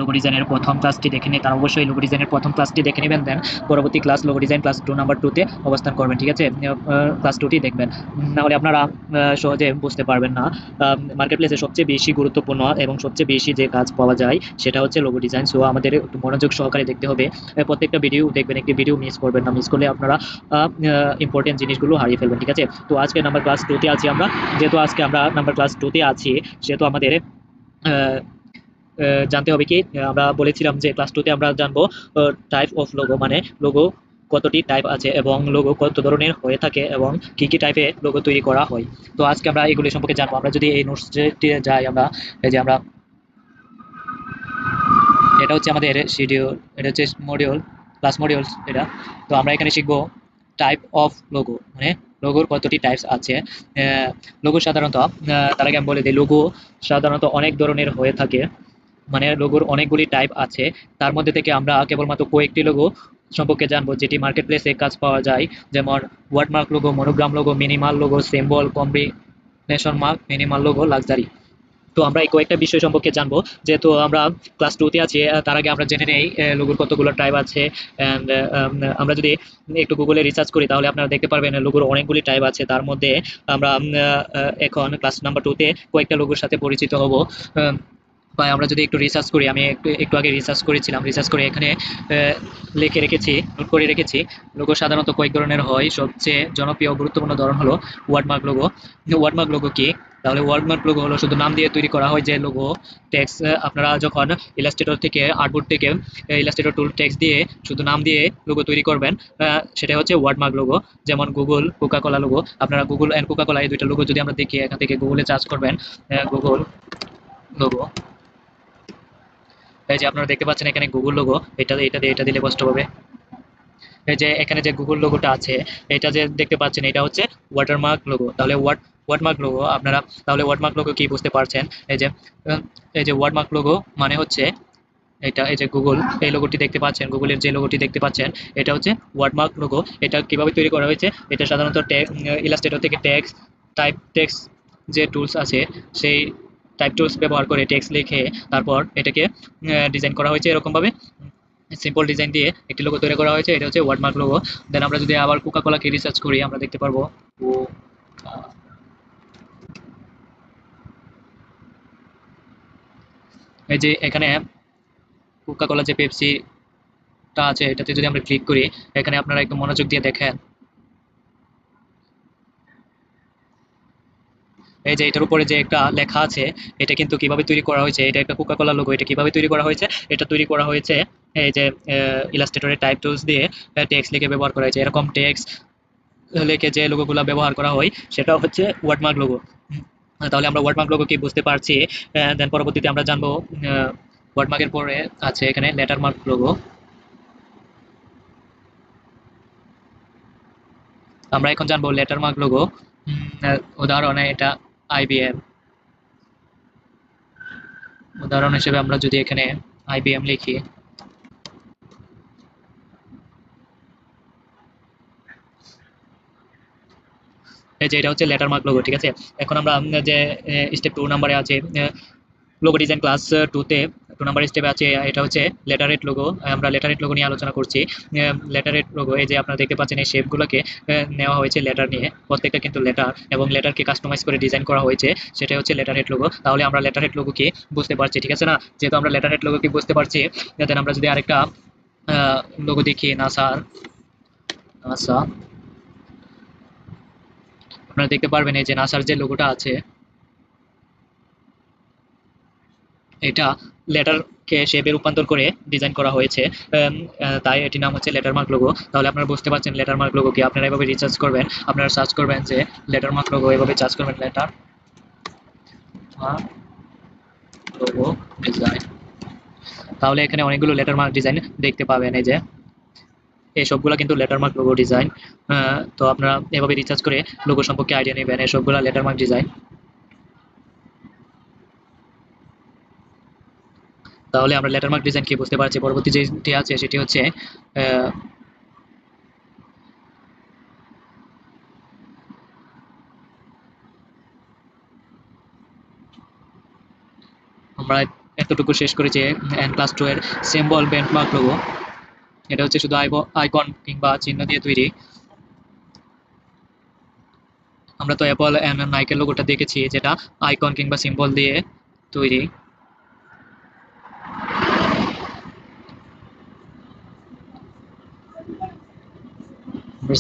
Logo ডিজাইনের প্রথম ক্লাসটি দেখে নিই, তারা অবশ্যই লোগো ডিজাইনের প্রথম ক্লাসটি দেখে নেবেন, দেন পরবর্তী class logo design class 2 number 2 তে অবস্থান করবেন, ঠিক আছে? ক্লাস 2 টি দেখবেন, না হলে আপনারা সহজে বুঝতে পারবেন না। মার্কেট প্লেসে সবচেয়ে বেশি গুরুত্বপূর্ণ এবং সবচেয়ে বেশি যে কাজ পাওয়া যায় সেটা হচ্ছে লোগো ডিজাইন। সো আমাদের একটু মনোযোগ সহকারে দেখতে হবে। প্রত্যেকটা ভিডিও দেখবেন, একটি ভিডিও মিস করবেন না, মিস করলে আপনারা ইম্পর্টেন্ট জিনিসগুলো হারিয়ে ফেলবেন, ঠিক আছে? তো আজকে নাম্বার ক্লাস 2 তে আছি আমরা, যেহেতু আজকে আমরা নাম্বার ক্লাস 2 তে আছি, সেহেতু আমাদের আহ, জানতে হবে কি, আমরা বলেছিলাম যে ক্লাস 2 তে আমরা জানবো টাইপ অফ লোগো, মানে লোগো কতটি টাইপ আছে এবং লোগো কত ধরনের হয়ে থাকে এবং কি কি টাইপে লোগো তৈরি করা হয়। তো আজকে আমরা এগুলি সম্পর্কে জানবো। আমরা যদি এই নোটসটি যাই, আমরা এই যে আমরা, এটা হচ্ছে আমাদের শিডিউল, এটা হচ্ছে মডিউল, ক্লাস মডিউলস এটা। তো আমরা এখানে শিখবো টাইপ অফ লোগো, মানে লোগোর কতটি টাইপস আছে। লোগো সাধারণত, তার আগে আমি বলে দিই, লোগো সাধারণত অনেক ধরনের হয়ে থাকে, মানে লোগোর অনেকগুলি টাইপ আছে। তার মধ্যে থেকে আমরা কেবলমাত্র কয়েকটি লোগো সম্পর্কে জানবো যেটি মার্কেট প্লেসে কাজ পাওয়া যায়, যেমন wordmark logo, monogram logo, minimal logo, symbol, combination mark, minimal logo, luxury. তো আমরা এই কয়েকটা বিষয় সম্পর্কে জানবো, যেহেতু আমরা ক্লাস 2 তে আছি। তার আগে আমরা জেনে নেই লোগোর কতগুলো টাইপ আছে। অ্যান্ড আমরা যদি একটু গুগলে রিসার্চ করি তাহলে আপনারা দেখতে পারবেন লোগোর অনেকগুলি টাইপ আছে। তার মধ্যে আমরা এখন ক্লাস নাম্বার 2 তে কয়েকটা লোগোর সাথে পরিচিত হব। বা আমরা যদি একটু রিসার্চ করি, আমি একটু একটু আগে রিসার্চ করেছিলাম, রিসার্চ করে এখানে লিখে রেখেছি, নোট করে রেখেছি। লোগো সাধারণত কয়েক ধরনের হয়, সবচেয়ে জনপ্রিয় ও গুরুত্বপূর্ণ ধরন হলো ওয়ার্ডমার্ক লোগো। ওয়ার্ডমার্ক লোগো কি? তাহলে ওয়ার্ডমার্ক লোগো হলো শুধু নাম দিয়ে তৈরি করা হয় যে লোগো। টেক্সট, আপনারা যখন ইলাস্ট্রেটর থেকে, আর্টবোর্ড থেকে ইলাস্ট্রেটর টুল টেক্সট দিয়ে শুধু নাম দিয়ে লোগো তৈরি করবেন, সেটা হচ্ছে ওয়ার্ডমার্ক লোগো। যেমন গুগল কোকা কোলা লোগো, আপনারা গুগল অ্যান্ড কোকা কোলা এই দুইটা লোগো যদি আমরা দেখি, এখান থেকে গুগলে সার্চ করবেন গুগল লোগো, এই যে আপনারা দেখতে পাচ্ছেন এখানে গুগল লোগো, এটা দিলে কষ্ট হবে। এই যে এখানে যে গুগল লোগোটা আছে, এটা যে দেখতে পাচ্ছেন, এটা হচ্ছে ওয়াটারমার্ক লোগো। তাহলে ওয়ার্ডমার্ক লোগো আপনারা, তাহলে ওয়ার্ডমার্ক লোগো কি বুঝতে পারছেন? এই যে এই যে ওয়ার্ডমার্ক লোগো মানে হচ্ছে এটা, এই যে গুগল, এই লোগোটি দেখতে পাচ্ছেন, গুগলের যে লোগোটি দেখতে পাচ্ছেন, এটা হচ্ছে ওয়ার্ডমার্ক লোগো। এটা কিভাবে তৈরি করা হয়েছে? এটা সাধারণত ইলাস্ট্রেটর থেকে টেক্সট যে টুলস আছে, সেই টাইপ টুলস ব্যবহার করে টেক্সট লিখে তারপর এটাকে ডিজাইন করা হয়েছে এরকম ভাবে। সিম্পল ডিজাইন দিয়ে একটি লোগো তৈরি করা হয়েছে, এটা হচ্ছে ওয়ার্ডমার্ক লোগো। দেন আমরা যদি আবার কোকা কোলাকে রিসার্চ করি, আমরা দেখতে পারবো এই যে এখানে কোকা কোলা যে পেপসিটা আছে, এটাতে যদি আমরা ক্লিক করি, এখানে আপনারা একটু মনোযোগ দিয়ে দেখেন, এই যে এটার উপরে যে একটা লেখা আছে, এটা কিন্তু কিভাবে তৈরি করা হয়েছে, এটা একটা কোকা কোলা লোগো, এটা কিভাবে তৈরি করা হয়েছে? এটা তৈরি করা হয়েছে এই যে ইলাস্ট্রেটরের টাইপ টুলস দিয়ে টেক্সট লিখে ব্যবহার করা হয়েছে। এরকম টেক্সট লিখে যে লোগোগুলো ব্যবহার করা হয় সেটা হচ্ছে ওয়ার্ডমার্ক লোগো। তাহলে আমরা ওয়ার্ডমার্ক লোগো কি বুঝতে পারছি। দেন পরবর্তীতে আমরা জানবো ওয়ার্ডমার্কের পরে আছে এখানে লেটারমার্ক লোগো। আমরা এখন জানবো লেটারমার্ক লোগো। উদাহরণে এটা আইবিএম, উদাহরণ হিসেবে আমরা যদি এখানে আইবিএম লিখি, এই যে এটা হচ্ছে লেটারমার্ক লোগো, ঠিক আছে? এখন আমরা যে স্টেপ 2 নাম্বারে আছে লোগো ডিজাইন ক্লাস 2 তে 2 নাম্বার স্টেপে আছে, এটা হচ্ছে লেটারেট লোগো। আমরা লেটারেট লোগো নিয়ে আলোচনা করছি। লেটারেট লোগো, এই যে আপনারা দেখতে পাচ্ছেন এই শেপগুলোকে নেওয়া হয়েছে লেটার নিয়ে, প্রত্যেকটা কিন্তু লেটার এবং লেটারকে কাস্টমাইজ করে ডিজাইন করা হয়েছে, সেটাই হচ্ছে লেটারেট লোগো। তাহলে আমরা লেটারেট লোগো কি বুঝতে পারছি, ঠিক আছে না? যেহেতু আমরা লেটারেট লোগো কি বুঝতে পারছি, দেন আমরা যদি আরেকটা লোগো দেখি, নাসার, নাসা, আপনারা দেখতে পারবেন এই যে নাসার যে লোগোটা আছে, এটা লেটারকে শেপে রূপান্তর করে ডিজাইন করা হয়েছে। তাই এটির নাম হচ্ছে লেটারমার্ক লোগো। তাহলে আপনারা বুঝতে পারছেন লেটারমার্ক লোগো কি। আপনারা এভাবে রিসার্চ করবেন, আপনারা সার্চ করবেন যে লেটারমার্ক লোগো, এভাবে সার্চ করবেন লেটার লোগো ডিজাইন, তাহলে এখানে অনেকগুলো লেটারমার্ক ডিজাইন দেখতে পাবেন। এই যে এই সবগুলা কিন্তু লেটারমার্ক লোগো ডিজাইন। তো আপনারা এভাবে রিসার্চ করে লোগো সম্পর্কে আইডিয়া নেবেন, এই সবগুলা লেটারমার্ক ডিজাইন। তাহলে আমরা লেটারমার্ক ডিজাইন কি বুঝতে পারছি। পরবর্তী যেটি আছে সেটি হচ্ছে আহ, আমরা এতটুকু শেষ করেছি N+2 এর সিম্বল বেঞ্চমার্ক লোগো। এটা হচ্ছে শুধু আইকন কিংবা চিহ্ন দিয়ে তৈরি। আমরা তো অ্যাপল এন্ড নাইকের লোগোটা দেখেছি, যেটা আইকন কিংবা সিম্বল দিয়ে তৈরি।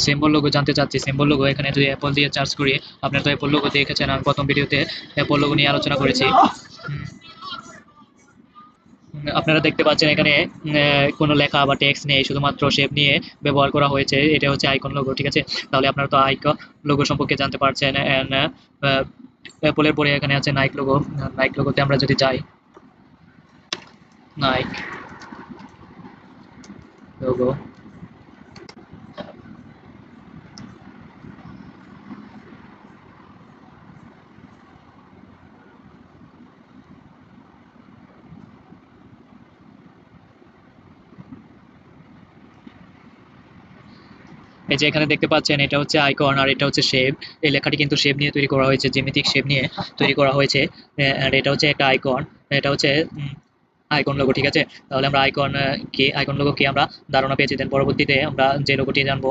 সিম্বল লোগো জানতে চাচ্ছি, সিম্বল লোগো এখানে যদি অ্যাপল দিয়ে সার্চ করি, আপনারা তো অ্যাপল লোগো দেখেছেন, আমি প্রথম ভিডিওতে অ্যাপল লোগো নিয়ে আলোচনা করেছি। আপনারা দেখতে পাচ্ছেন এখানে কোনো লেখা বা টেক্সট নেই, শুধুমাত্র শেপ নিয়ে ব্যবহার করা হয়েছে। এটা হচ্ছে আইকন লোগো, ঠিক আছে। তাহলে আপনারা তো আইকন লোগো সম্পর্কে জানতে পারছেন। এন্ড অ্যাপলের পরে এখানে আছে নাইক লোগো। নাইক লোগোতে আমরা যদি যাই, নাইক লোগো, এই যে এখানে দেখতে পাচ্ছেন এটা হচ্ছে আইকন আর এটা হচ্ছে শেপ। এই লেখাটি কিন্তু শেপ নিয়ে তৈরি করা হয়েছে, জ্যামিতিক শেপ নিয়ে তৈরি করা হয়েছে। আর এটা হচ্ছে একটা আইকন, এটা হচ্ছে আইকন লোগো, ঠিক আছে। তাহলে আমরা আইকন কি, আইকন লোগো কি আমরা ধারণা পেয়েছি। দেন পরবর্তীতে আমরা যে লোগোটি জানবো,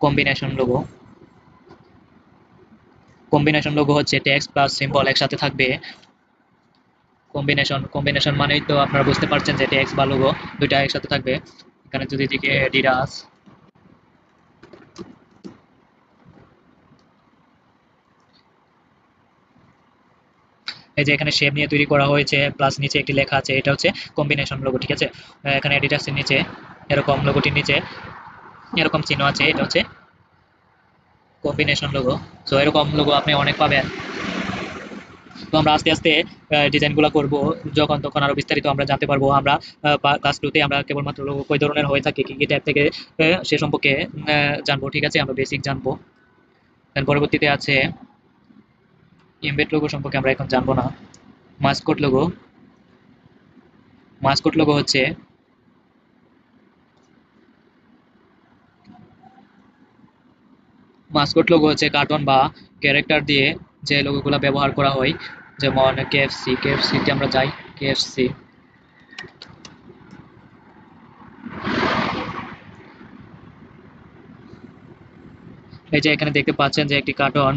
কম্বিনেশন লোগো। কম্বিনেশন লোগো হচ্ছে টেক্সট প্লাস সিম্বল একসাথে থাকবে। কম্বিনেশন, কম্বিনেশন মানেই তো আপনারা বুঝতে পারছেন যে টেক্সট বা লোগো দুইটা একসাথে থাকবে। এখানে যদি দিকে অ্যাডিডাস, এই যে এখানে শেপ নিয়ে তৈরি করা হয়েছে, প্লাস নিচে একটি লেখা আছে, এটা হচ্ছে কম্বিনেশন লোগো, ঠিক আছে। এখানে অ্যাডিডাসের নিচে এরকম, লোগোটির নিচে এরকম চিহ্ন আছে, এটা হচ্ছে কম্বিনেশন লোগো। সো এরকম লোগো আপনি অনেক পাবেন। তো আমরা আস্তে আস্তে ডিজাইনগুলো করব, যখন তখন আরো বিস্তারিত আমরা জানতে পারবো। আমরা ক্লাস 2 তে আমরা কেবলমাত্র লোগো কয় ধরনের হয়ে থাকে, কি কি টাইপ থেকে সে সম্পর্কে জানবো, ঠিক আছে। আমরা বেসিক জানবো। দেন পরবর্তীতে আছে এমবেড লোগো সম্পর্কে আমরা এখন জানবো না। মাসকট লোগো, মাসকট লোগো হচ্ছে কার্টুন বা ক্যারেক্টার দিয়ে যে লোগোগুলো ব্যবহার করা হয়। যেমন কেএফসি, কেএফসিতে আমরা যাই, কেএফসি, এই যে এখানে দেখতে পাচ্ছেন যে একটি কার্টুন,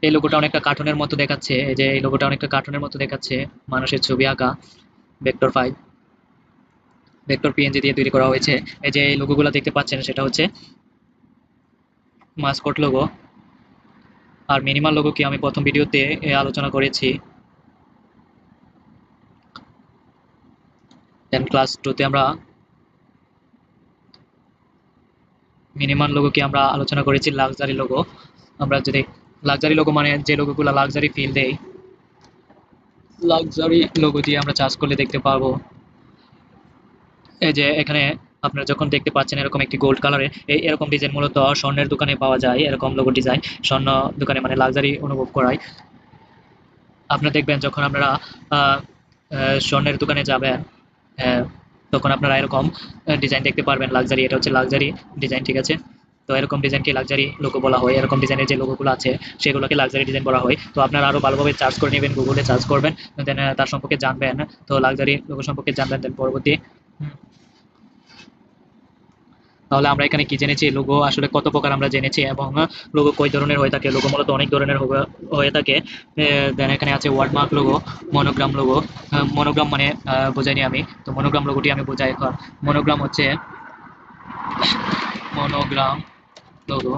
এই লোগোটা অনেকটা কার্টুনের মতো দেখাচ্ছে। এই যে এই লোগোটা অনেকটা কার্টুনের মতো দেখাচ্ছে, মানুষের ছবি আঁকা, ভেক্টর ফাইল, ভেক্টর পিএনজি দিয়ে তৈরি করা হয়েছে। এই যে এই লোগোগুলো দেখতে পাচ্ছেন, সেটা হচ্ছে মাসকট লোগো। আর মিনিমাল লোগো কি আমি প্রথম ভিডিওতে আলোচনা করেছি। দেন ক্লাস 2 তে আমরা মিনিমাল লোগো কি আমরা আলোচনা করেছি লাক্সারি লোগো। আমরা যদি লাক্সারি লোগো মানে যে লোগোগুলো লাক্সারি ফিল দেয়, লাক্সারি লোগো দিয়ে আমরা চার্জ করলে দেখতে পারবো। এই যে এখানে আপনারা যখন দেখতে পাচ্ছেন এরকম একটি গোল্ড কালারের এরকম ডিজাইন মূলত স্বর্ণের দোকানে পাওয়া যায়। এরকম লোগো ডিজাইন স্বর্ণ দোকানে, মানে লাক্সারি অনুভব করায়। আপনারা দেখবেন যখন আপনারা আহ, স্বর্ণের দোকানে যাবেন, আহ, তখন আপনারা এরকম ডিজাইন দেখতে পারবেন লাক্সারি। এটা হচ্ছে লাক্সারি ডিজাইন, ঠিক আছে। তো এরকম ডিজাইনকে লাক্সারি লোগো বলা হয়। এরকম ডিজাইনের যে লোগোগুলো আছে সেগুলোকে লাক্সারি ডিজাইন বলা হয়। তো আপনারা আরো ভালোভাবে চার্জ করে নেবেন, গুগলে চার্জ করবেন, দেন তার সম্পর্কে জানবেন। তো লাক্সারি লোগো সম্পর্কে জানবেন, দেন পরবর্তী তাহলে আমরা এখানে কি জেনেছি, লোগো আসলে কত প্রকার আমরা জেনেছি, এবং লোগো কয় ধরনের হয়ে থাকে। লোগো মূলত অনেক ধরনের হয়ে থাকে। দেন এখানে আছে ওয়ার্ডমার্ক লোগো, মনোগ্রাম লোগো। মনোগ্রাম মানে বোঝাইনি আমি, তো মনোগ্রাম লোগোটি আমি বোঝাই এখন। মনোগ্রাম হচ্ছে, মনোগ্রাম লোগো,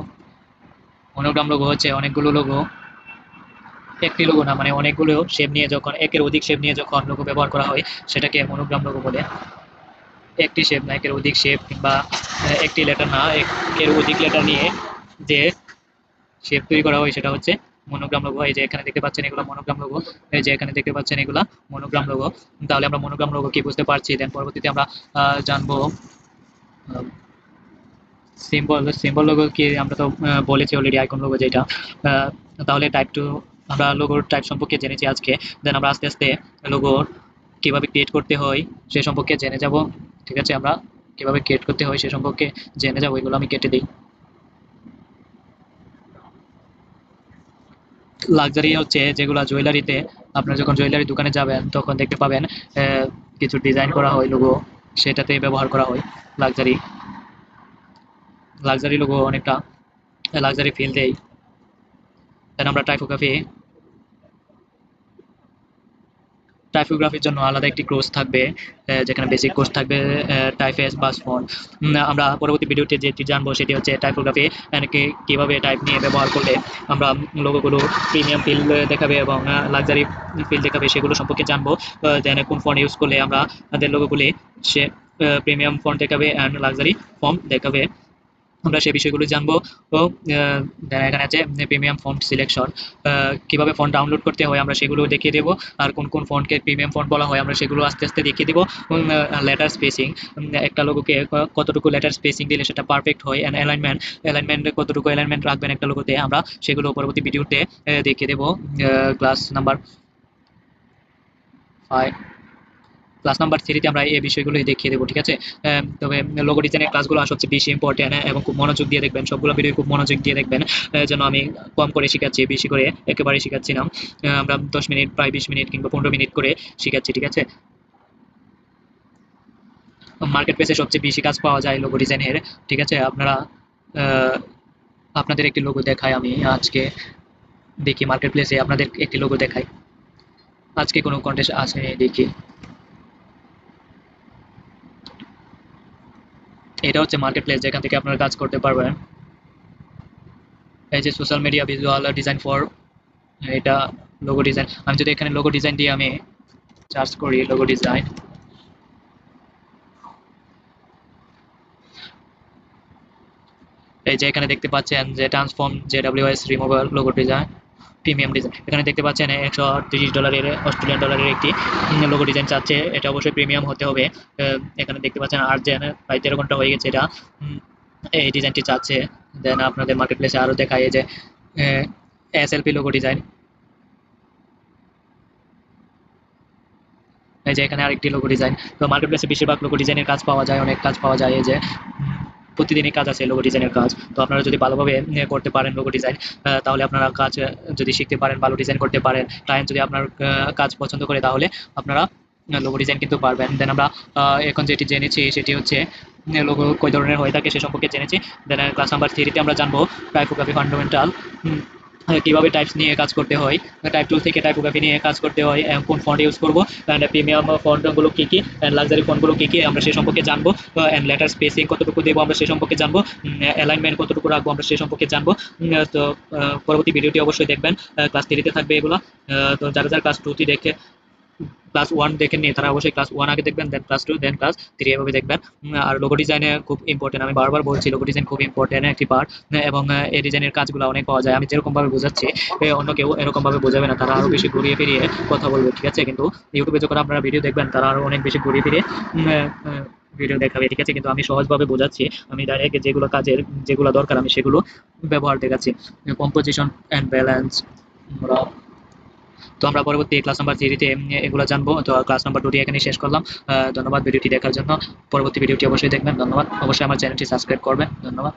মনোগ্রাম লোগো হচ্ছে অনেকগুলো লোগো, একটি লোগো না, মানে অনেকগুলো শেপ নিয়ে যখন, একের অধিক শেপ নিয়ে যখন লোগো ব্যবহার করা হয়, সেটাকে মনোগ্রাম লোগো বলে। একটি শেপ না, একের অধিক শেপ, কিংবা একটি লেটার না, একের অধিক লেটার নিয়ে যে শেপ তৈরি করা হয় সেটা হচ্ছে মনোগ্রাম লোগো। এই যে এখানে দেখতে পাচ্ছেন এগুলো মনোগ্রাম লোগো, এই যে এখানে দেখতে পাচ্ছেন এগুলা মনোগ্রাম লোগো। তাহলে আমরা মনোগ্রাম লোগো কি বুঝতে পারছি। দেন পরবর্তীতে আমরা জানবো সিম্বল, সিম্বল লোগো কি আমরা তো বলেছি অলরেডি, আইকন লোগো যেটা। আহ, তাহলে টাইপ 2 আমরা লোগোর টাইপ সম্পর্কে জেনেছি আজকে। দেন আমরা আস্তে আস্তে লোগোর কিভাবে ক্রিয়েট করতে হয় সে সম্পর্কে জেনে যাব, ঠিক আছে। আমরা কিভাবে ক্রিয়েট করতে হয় সে সম্পর্কে জেনে যাবো। এগুলো আমি কেটে দিই। লাক্সারি হচ্ছে যেগুলো জুয়েলারিতে, আপনারা যখন জুয়েলারি দোকানে যাবেন তখন দেখতে পাবেন কিছু ডিজাইন করা হয় লোগো, সেটাতে ব্যবহার করা হয় লাক্সারি। লাক্সারি লোগো অনেকটা লাক্সারি ফিল দেয়। দেন আমরা টাইপোগ্রাফির জন্য আলাদা একটি কোর্স থাকবে, যেখানে বেসিক কোর্স থাকবে টাইফেস বাস ফন্ট। আমরা পরবর্তী ভিডিওতে যেটি জানবো সেটি হচ্ছে টাইপোগ্রাফি কিভাবে টাইপ নিয়ে ব্যবহার করলে আমরা লোগোগুলো প্রিমিয়াম ফিল দেখাবে এবং লাক্সারি ফিল দেখাবে সেগুলো সম্পর্কে জানবো। দেন কোন ফন্ট ইউজ করলে আমরা আমাদের লোগোগুলি সে প্রিমিয়াম ফন্ট দেখাবে অ্যান্ড লাক্সারি ফন্ট দেখাবে, আমরা সেই বিষয়গুলো জানবো। তো এখানে আছে প্রিমিয়াম ফন্ট সিলেকশন, কিভাবে ফন্ট ডাউনলোড করতে হয় আমরা সেগুলো দেখিয়ে দেবো। আর কোন কোন ফন্টকে প্রিমিয়াম ফন্ট বলা হয় আমরা সেগুলো আস্তে আস্তে দেখিয়ে দেবো। লেটার স্পেসিং, একটা লোগোকে কতটুকু লেটার স্পেসিং দিলে সেটা পারফেক্ট হয়, অ্যান্ড অ্যালাইনমেন্ট কতটুকু অ্যালাইনমেন্ট রাখবেন একটা লোগোতে, আমরা সেগুলো পরবর্তী ভিডিওতে দেখিয়ে দেবো। ক্লাস নাম্বার 5 ক্লাস নাম্বার 3-তে আমরা এই বিষয়গুলোই দেখিয়ে দেবো, ঠিক আছে। তবে লোগো ডিজাইনের ক্লাসগুলো আসলে বেশি ইম্পর্টেন্ট এবং খুব মনোযোগ দিয়ে দেখবেন, সবগুলো ভিডিও খুব মনোযোগ দিয়ে দেখবেন, যেন আমি কম করে শেখাচ্ছি, বেশি করে একেবারে শেখাচ্ছি না। আমরা 10 মিনিট, প্রায় 20 মিনিট কিংবা 15 মিনিট করে শেখাচ্ছি, ঠিক আছে। মার্কেট প্লেসে সবচেয়ে বেশি কাজ পাওয়া যায় লোগো ডিজাইনের, ঠিক আছে। আহ, আপনাদের একটি লোগো দেখাই আমি আজকে, দেখি মার্কেট প্লেসে আপনাদের একটি লোগো দেখাই, আজকে কোনো কন্টেস্ট আছে দেখি। এটা হচ্ছে মার্কেট প্লেস, যেখান থেকে আপনারা কাজ করতে পারবেন। এই যে social media visual design for, এটা লোগো ডিজাইন। আমি যদি এখানে লোগো ডিজাইন দিয়ে আমি সার্চ করি লোগো ডিজাইন, এই যে এখানে দেখতে পাচ্ছেন যে transform JWS removal logo design premium design, এখানে দেখতে পাচ্ছেন $130 অস্ট্রেলিয়ান ডলারের একটি লোগো ডিজাইন চাচ্ছে, এটা অবশ্যই প্রিমিয়াম হতে হবে। এখানে দেখতে পাচ্ছেন আর্জেন প্রায় 13 ঘন্টা হয়ে গেছে এটা এই ডিজাইনটি চাচ্ছে। দেন আপনাদের মার্কেট প্লেসে আরও দেখায় যে SLP লোগো ডিজাইন, এই যে এখানে আরেকটি লোগো ডিজাইন। তো মার্কেট প্লেসে বেশিরভাগ লোগো ডিজাইনের কাজ পাওয়া যায়, অনেক কাজ পাওয়া যায়, এই যে প্রতিদিনই কাজ আছে লোগো ডিজাইনের কাজ। তো আপনারা যদি ভালোভাবে করতে পারেন লোগো ডিজাইন, তাহলে আপনারা কাজ যদি শিখতে পারেন, ভালো ডিজাইন করতে পারেন, ক্লায়েন্ট যদি আপনার কাজ পছন্দ করে, তাহলে আপনারা লোগো ডিজাইন কিন্তু পারবেন। দেন আমরা এখন যেটি জেনেছি সেটি হচ্ছে লোগো কয় ধরনের হয়ে থাকে সে সম্পর্কে জেনেছি। দেন ক্লাস নাম্বার 3-তে আমরা জানবো টাইপোগ্রাফি ফান্ডামেন্টাল, কিভাবে টাইপস নিয়ে কাজ করতে হয়, টাইপ টুল থেকে টাইপোগ্রাফি নিয়ে কাজ করতে হয়, কোন ফন্ট ইউজ করবো, অ্যান্ড প্রিমিয়াম ফন্টগুলো কী কী, অ্যান্ড লাক্সারি ফন্টগুলো কী কী আমরা সে সম্পর্কে জানবো, অ্যান্ড লেটার স্পেসিং কতটুকু দেবো আমরা সে সম্পর্কে জানবো, অ্যালাইনমেন্ট কতটুকু রাখবো আমরা সে সম্পর্কে জানবো। তো পরবর্তী ভিডিওটি অবশ্যই দেখবেন, ক্লাস 3-তে থাকবে এগুলো। তো যারা যারা ক্লাস 2টি দেখে ক্লাস 1 দেখেননি তারা অবশ্যই ক্লাস 1 আগে দেখবেন, দেন ক্লাস 2, দেন ক্লাস 3 এভাবে দেখবেন। আর লোগো ডিজাইনে খুব ইম্পর্টেন্ট, আমি বারবার বলছি লোগো ডিজাইন খুব ইম্পর্টেন্ট একটি পার্ট, এবং এই ডিজাইনের কাজগুলো অনেক পাওয়া যায়। আমি যেরকমভাবে বোঝাচ্ছি অন্য কেউ এরকমভাবে বোঝাবে না, তারা আরও বেশি ঘুরিয়ে ফিরিয়ে কথা বলবে, ঠিক আছে। কিন্তু ইউটিউবে যখন আপনারা ভিডিও দেখবেন তারা আরও অনেক বেশি ঘুরিয়ে ফিরিয়ে ভিডিও দেখাবে, ঠিক আছে। কিন্তু আমি সহজভাবে বোঝাচ্ছি, আমি ডাইরেক্ট যেগুলো কাজের যেগুলো দরকার আমি সেগুলো ব্যবহার দেখাচ্ছি। কম্পোজিশন অ্যান্ড ব্যালেন্স, তো আমরা পরবর্তী ক্লাস নাম্বার 3-তে এগুলো জানবো। তো ক্লাস নাম্বার 2টি এখানেই শেষ করলাম। ধন্যবাদ ভিডিওটি দেখার জন্য, পরবর্তী ভিডিওটি অবশ্যই দেখবেন। ধন্যবাদ, অবশ্যই আমার চ্যানেলটি সাবস্ক্রাইব করবেন। ধন্যবাদ।